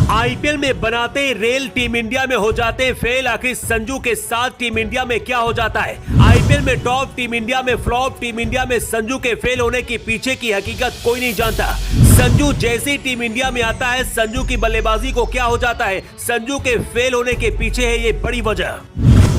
IPL में बनाते rail team India में हो जाते फेल। आखिर संजू के साथ टीम इंडिया में क्या हो जाता है? आईपीएल में टॉप, टीम इंडिया में फ्लॉप, टीम इंडिया में संजू के फेल होने के पीछे की हकीकत कोई नहीं जानता। संजू जैसे ही टीम इंडिया में आता है, संजू की बल्लेबाजी को क्या हो जाता है? संजू के फेल होने के पीछे है ये बड़ी वजह।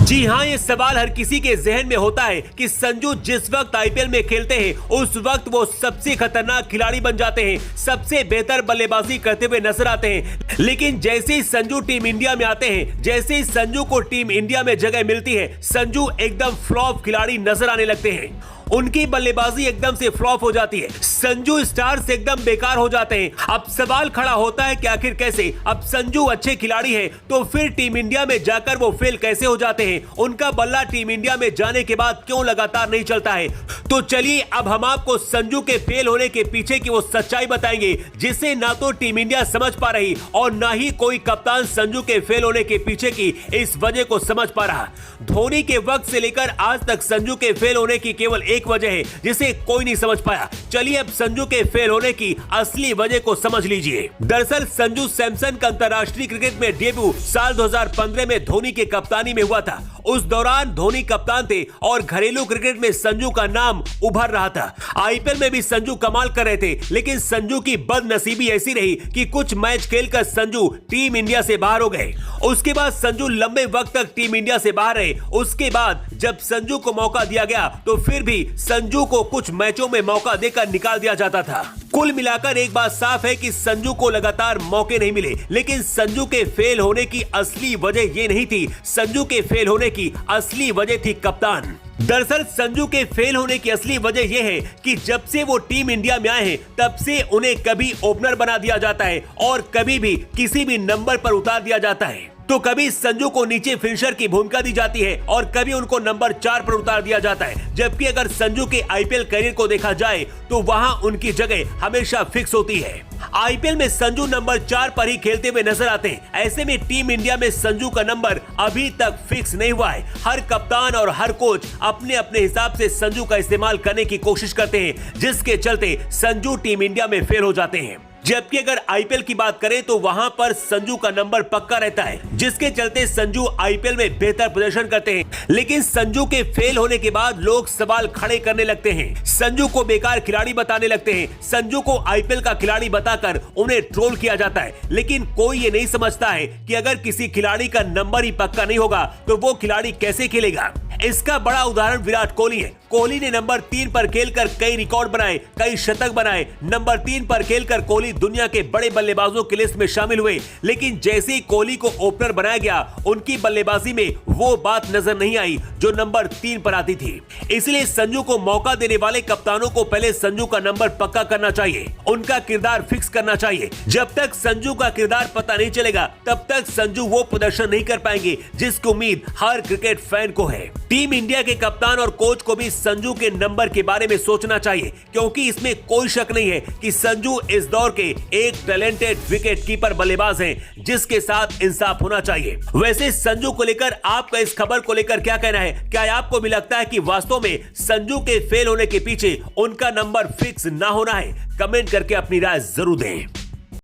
जी हाँ, ये सवाल हर किसी के जहन में होता है कि संजू जिस वक्त आईपीएल में खेलते हैं उस वक्त वो सबसे खतरनाक खिलाड़ी बन जाते हैं, सबसे बेहतर बल्लेबाजी करते हुए नजर आते हैं। लेकिन जैसे ही संजू टीम इंडिया में आते हैं, जैसे ही संजू को टीम इंडिया में जगह मिलती है, संजू एकदम फ्लॉप खिलाड़ी नजर आने लगते हैं। उनकी बल्लेबाजी एकदम से फ्लॉप हो जाती है, संजू स्टार्स एकदम बेकार हो जाते हैं। अब सवाल खड़ा होता है कि आखिर कैसे? अब संजू अच्छे खिलाड़ी हैं, तो फिर टीम इंडिया में जाकर वो फेल कैसे हो जाते हैं? उनका बल्ला टीम इंडिया में जाने के बाद क्यों लगातार नहीं चलता है? तो चलिए अब हम आपको संजू के फेल होने के पीछे की वो सच्चाई बताएंगे, जिसे ना तो टीम इंडिया समझ पा रही और ना ही कोई कप्तान संजू के फेल होने के पीछे की इस वजह को समझ पा रहा। धोनी के वक्त से लेकर आज तक संजू के फेल होने की केवल एक वजह है जिसे कोई नहीं समझ पाया। चलिए अब संजू के फेल होने की असली वजह को समझ लीजिए। दरअसल संजू सैमसन का अंतरराष्ट्रीय क्रिकेट में डेब्यू साल 2015 में धोनी के कप्तानी में हुआ था। उस दौरान धोनी कप्तान थे और घरेलू क्रिकेट में संजू का नाम उभर रहा था। आईपीएल में भी संजू कमाल कर रहे थे, लेकिन संजू की बदनसीबी ऐसी रही कि कुछ मैच खेलकर संजू टीम इंडिया से बाहर हो गए। उसके बाद संजू लंबे वक्त तक टीम इंडिया से बाहर रहे। उसके बाद जब संजू को मौका दिया गया तो फिर भी संजू को कुछ मैचों में मौका देकर निकाल दिया जाता था। कुल मिलाकर एक बात साफ है कि संजू को लगातार मौके नहीं मिले। लेकिन संजू के फेल होने की असली वजह ये नहीं थी, संजू के फेल होने की असली वजह थी कप्तान। दरअसल संजू के फेल होने की असली वजह यह है कि जब से वो टीम इंडिया में आए हैं तब से उन्हें कभी ओपनर बना दिया जाता है और कभी भी किसी भी नंबर पर उतार दिया जाता है। तो कभी संजू को नीचे फिनिशर की भूमिका दी जाती है और कभी उनको नंबर 4 पर उतार दिया जाता है। जबकि अगर संजू के आईपीएल करियर को देखा जाए तो वहां उनकी जगह हमेशा फिक्स होती है। आईपीएल में संजू नंबर 4 पर ही खेलते हुए नजर आते हैं। ऐसे में टीम इंडिया में संजू का नंबर अभी तक फिक्स नहीं हुआ है। हर कप्तान और हर कोच अपने अपने हिसाब से संजू का इस्तेमाल करने की कोशिश करते हैं, जिसके चलते संजू टीम इंडिया में फेल हो जाते हैं। जबकि अगर आईपीएल की बात करें तो वहां पर संजू का नंबर पक्का रहता है, जिसके चलते संजू आईपीएल में बेहतर प्रदर्शन करते हैं। लेकिन संजू के फेल होने के बाद लोग सवाल खड़े करने लगते हैं, संजू को बेकार खिलाड़ी बताने लगते हैं, संजू को आईपीएल का खिलाड़ी बताकर उन्हें ट्रोल किया जाता है। लेकिन कोई ये नहीं समझता है कि अगर किसी खिलाड़ी का नंबर ही पक्का नहीं होगा तो वो खिलाड़ी कैसे खेलेगा। इसका बड़ा उदाहरण विराट कोहली है। कोहली ने नंबर 3 पर खेलकर कई रिकॉर्ड बनाए, कई शतक बनाए। नंबर 3 पर खेलकर कोहली दुनिया के बड़े बल्लेबाजों की लिस्ट में शामिल हुए। लेकिन जैसे ही कोहली को ओपनर बनाया गया, उनकी बल्लेबाजी में वो बात नजर नहीं आई जो नंबर 3 पर आती थी। इसलिए संजू को मौका देने वाले कप्तानों को पहले संजू का नंबर पक्का करना चाहिए, उनका किरदार फिक्स करना चाहिए। जब तक संजू का किरदार पता नहीं चलेगा तब तक संजू वो प्रदर्शन नहीं कर पाएंगे जिसकी उम्मीद हर क्रिकेट फैन को है। टीम इंडिया के कप्तान और कोच को भी संजू के नंबर के बारे में सोचना चाहिए, क्योंकि इसमें कोई शक नहीं है कि संजू इस दौर के एक टैलेंटेड विकेट कीपर बल्लेबाज हैं, जिसके साथ इंसाफ होना चाहिए। वैसे संजू को लेकर आपका इस खबर को लेकर क्या कहना है? क्या आपको भी लगता है कि वास्तव में संजू के फेल होने के पीछे उनका नंबर फिक्स ना होना है? कमेंट करके अपनी राय जरूर दें।